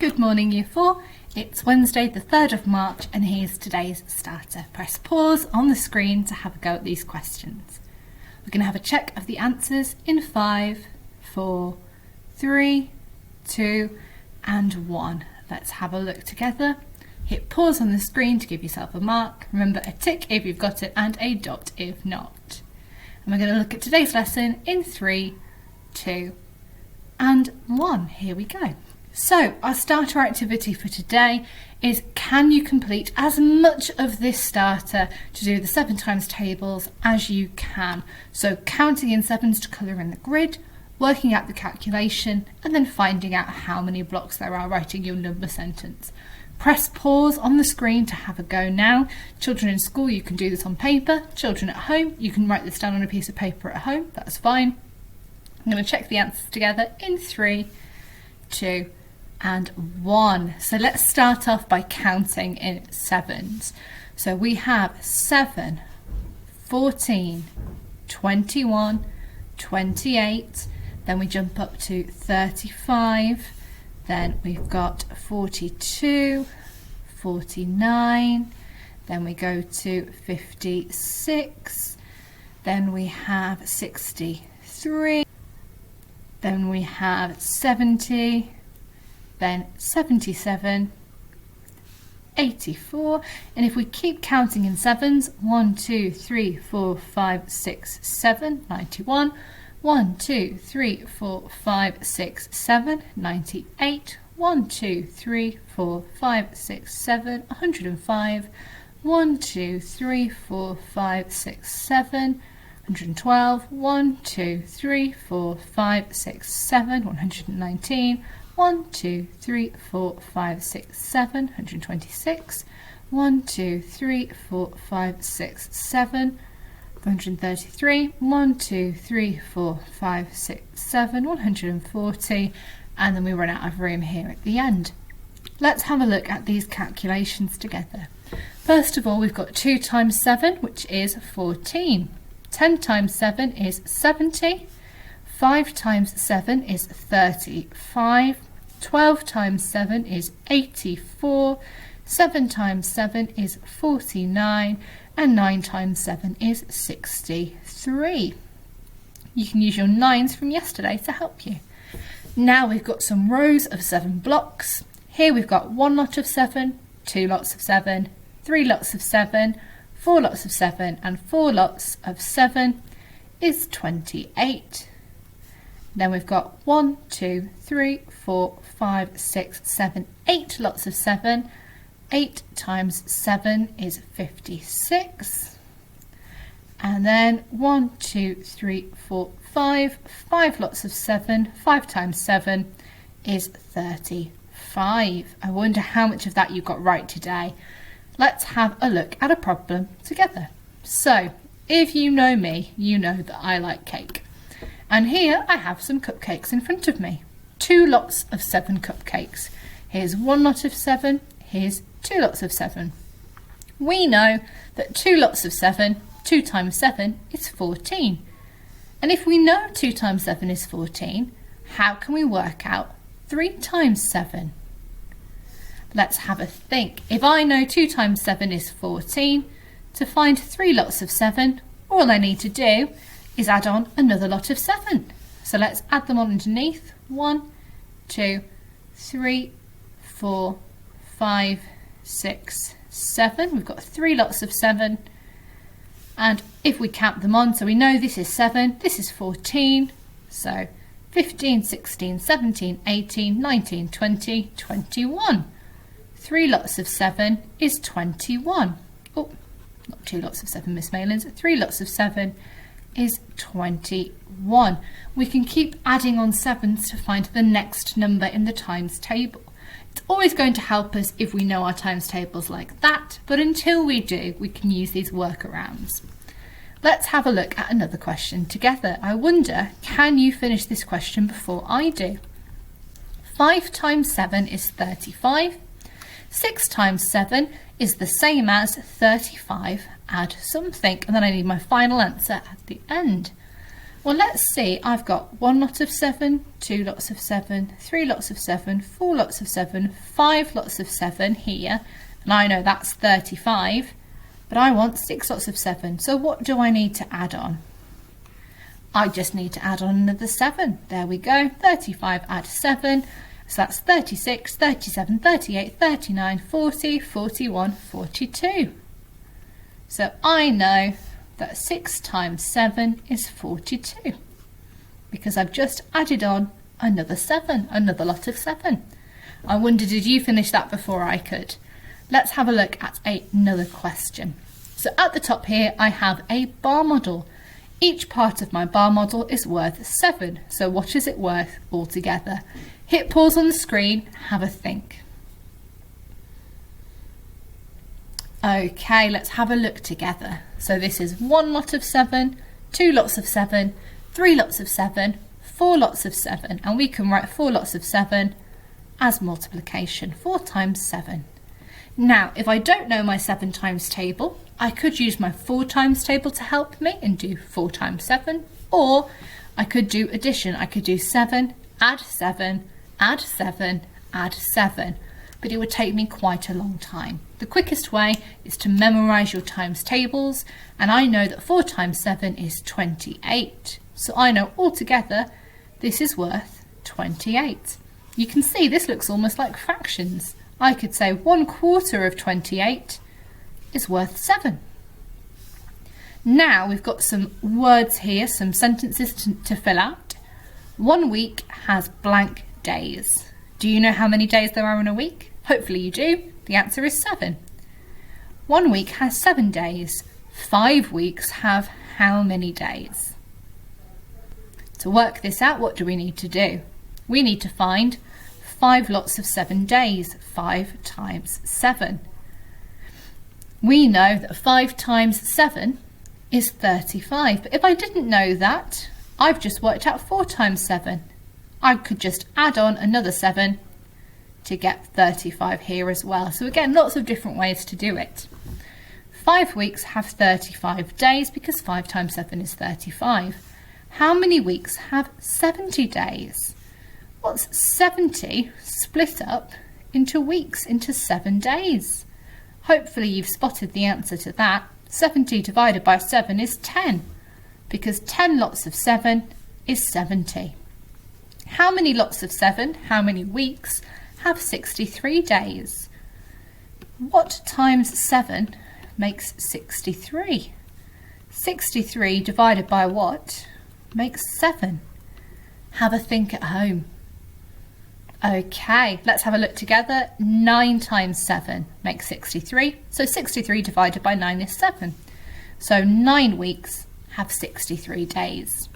Good morning, Year 4. It's Wednesday the 3rd of March and here's today's starter. Press pause on the screen to have a go at these questions. We're going to have a check of the answers in 5, 4, 3, 2 and 1. Let's have a look together. Hit pause on the screen to give yourself a mark. Remember, a tick if you've got it and a dot if not. And we're going to look at today's lesson in 3, 2 and 1. Here we go. So our starter activity for today is, can you complete as much of this starter to do the 7 times tables as you can? So counting in 7s to colour in the grid, working out the calculation and then finding out how many blocks there are, writing your number sentence. Press pause on the screen to have a go now. Children in school, you can do this on paper. Children at home, you can write this down on a piece of paper at home, that's fine. I'm going to check the answers together in 3, 2 and 1. So let's start off by counting in 7s. So we have 7, 14, 21, 28, then we jump up to 35, then we've got 42, 49, then we go to 56, then we have 63, then we have 70, then 77, 84, and if we keep counting in 7s, 1, 2, 3, 4, 5, 6, 7, 91, 1, 2, 3, 4, 5, 6, 7, 98, 1, 2, 3, 4, 5, 6, 7, 105, 1, 2, 3, 4, 5, 6, 7, 112, 1, 2, 3, 4, 5, 6, 7, 119, 1, 2, 3, 4, 5, 6, 7, 126, 1, 2, 3, 4, 5, 6, 7, 133, 1, 2, 3, 4, 5, 6, 7, 140, and then we run out of room here at the end. Let's have a look at these calculations together. First of all, we've got 2 times 7, which is 14. 10 times 7 is 70. 5 times 7 is 35. 12 times 7 is 84. 7 times 7 is 49. And 9 times 7 is 63. You can use your 9s from yesterday to help you. Now we've got some rows of 7 blocks. Here we've got 1 lot of 7, 2 lots of 7, 3 lots of 7, 4 lots of 7 and 4 lots of 7 is 28. Then we've got 1, 2, 3, 4, 5, 6, 7, 8 lots of 7. 8 times 7 is 56. And then 1, 2, 3, 4, 5. 5 lots of 7. 5 times 7 is 35. I wonder how much of that you got right today. Let's have a look at a problem together. So, if you know me, you know that I like cake. And here I have some cupcakes in front of me. 2 lots of 7 cupcakes. Here's 1 lot of 7, here's 2 lots of 7. We know that 2 lots of 7, 2 times 7 is 14. And if we know 2 times 7 is 14, how can we work out 3 times 7? Let's have a think. If I know 2 times 7 is 14, to find 3 lots of 7, all I need to do is add on another lot of 7. So let's add them on underneath. 1, 2, 3, 4, 5, 6, 7. We've got 3 lots of 7. And if we count them on, so we know this is 7, this is 14. So 15, 16, 17, 18, 19, 20, 21. 3 lots of 7 is 21. Oh, not 2 lots of 7, Miss Malins. 3 lots of 7 is 21. We can keep adding on 7s to find the next number in the times table. It's always going to help us if we know our times tables like that, but until we do, we can use these workarounds. Let's have a look at another question together. I wonder, can you finish this question before I do? 5 times 7 is 35. 6 times 7 is the same as 35, add something, and then I need my final answer at the end. Well, let's see, I've got 1 lot of 7, 2 lots of 7, 3 lots of 7, 4 lots of 7, 5 lots of 7 here, and I know that's 35, but I want 6 lots of 7, so what do I need to add on? I just need to add on another 7. There we go, 35 add 7, so that's 36, 37, 38, 39, 40, 41, 42. So I know that 6 times 7 is 42 because I've just added on another 7, another lot of 7. I wonder, did you finish that before I could? Let's have a look at another question. So at the top here I have a bar model. Each part of my bar model is worth 7. So what is it worth altogether? Hit pause on the screen, have a think. Okay, let's have a look together. So this is 1 lot of 7, 2 lots of 7, 3 lots of 7, 4 lots of 7, and we can write 4 lots of 7 as multiplication, 4 times 7. Now, if I don't know my 7 times table, I could use my 4 times table to help me and do 4 times 7, or I could do addition. I could do 7, add 7, add 7, add 7. But it would take me quite a long time. The quickest way is to memorize your times tables, and I know that 4 times 7 is 28. So I know altogether this is worth 28. You can see this looks almost like fractions. I could say 1/4 of 28 is worth 7. Now we've got some words here, some sentences to fill out. 1 week has blank days. Do you know how many days there are in a week? Hopefully you do. The answer is 7. 1 week has 7 days. 5 weeks have how many days? To work this out, what do we need to do? We need to find 5 lots of 7 days. 5 times 7. We know that 5 times 7 is 35. But if I didn't know that, I've just worked out 4 times 7. I could just add on another 7 to get 35 here as well. So again, lots of different ways to do it. 5 weeks have 35 days because 5 times 7 is 35. How many weeks have 70 days? What's 70 split up into weeks, into 7 days? Hopefully you've spotted the answer to that. 70 divided by 7 is 10 because 10 lots of 7 is 70. How many lots of 7, how many weeks, have 63 days? What times 7 makes 63? 63 divided by what makes 7? Have a think at home. Okay, let's have a look together. 9 times 7 makes 63. So 63 divided by 9 is 7. So 9 weeks have 63 days.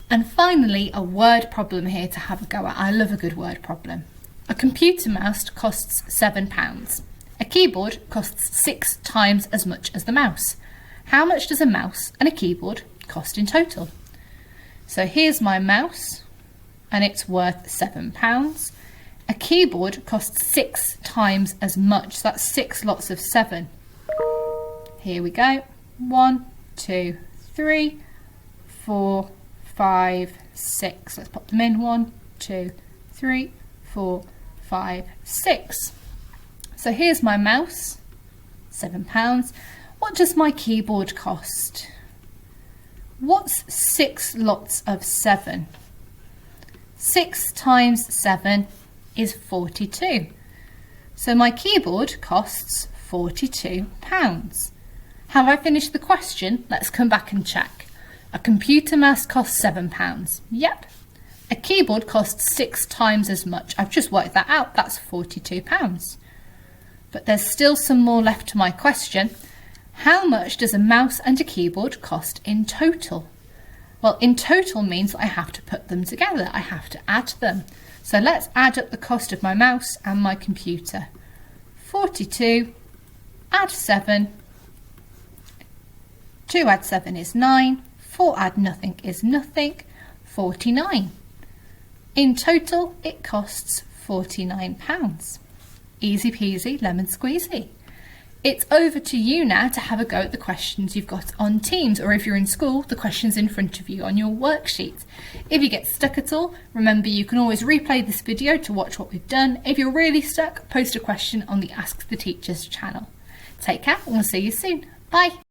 And finally, a word problem here to have a go at. I love a good word problem. A computer mouse costs £7. A keyboard costs 6 times as much as the mouse. How much does a mouse and a keyboard cost in total? So here's my mouse, and it's worth £7. A keyboard costs 6 times as much, so that's 6 lots of 7. Here we go. 1, 2, 3, 4, 5, 6. Let's pop them in. 1, 2, 3, 4, 5, 6. So here's my mouse, £7. What does my keyboard cost? What's 6 lots of 7? 6 times 7 is 42. So my keyboard costs £42. Have I finished the question? Let's come back and check. A computer mouse costs £7. Yep. A keyboard costs 6 times as much. I've just worked that out. That's £42. But there's still some more left to my question. How much does a mouse and a keyboard cost in total? Well, in total means I have to put them together. I have to add them. So let's add up the cost of my mouse and my computer. 42, add 7. 2 add 7 is 9. 4 add nothing is nothing. 49. In total, it costs £49. Easy peasy, lemon squeezy. It's over to you now to have a go at the questions you've got on Teams, or if you're in school, the questions in front of you on your worksheet. If you get stuck at all, remember you can always replay this video to watch what we've done. If you're really stuck, post a question on the Ask the Teachers channel. Take care and we'll see you soon. Bye.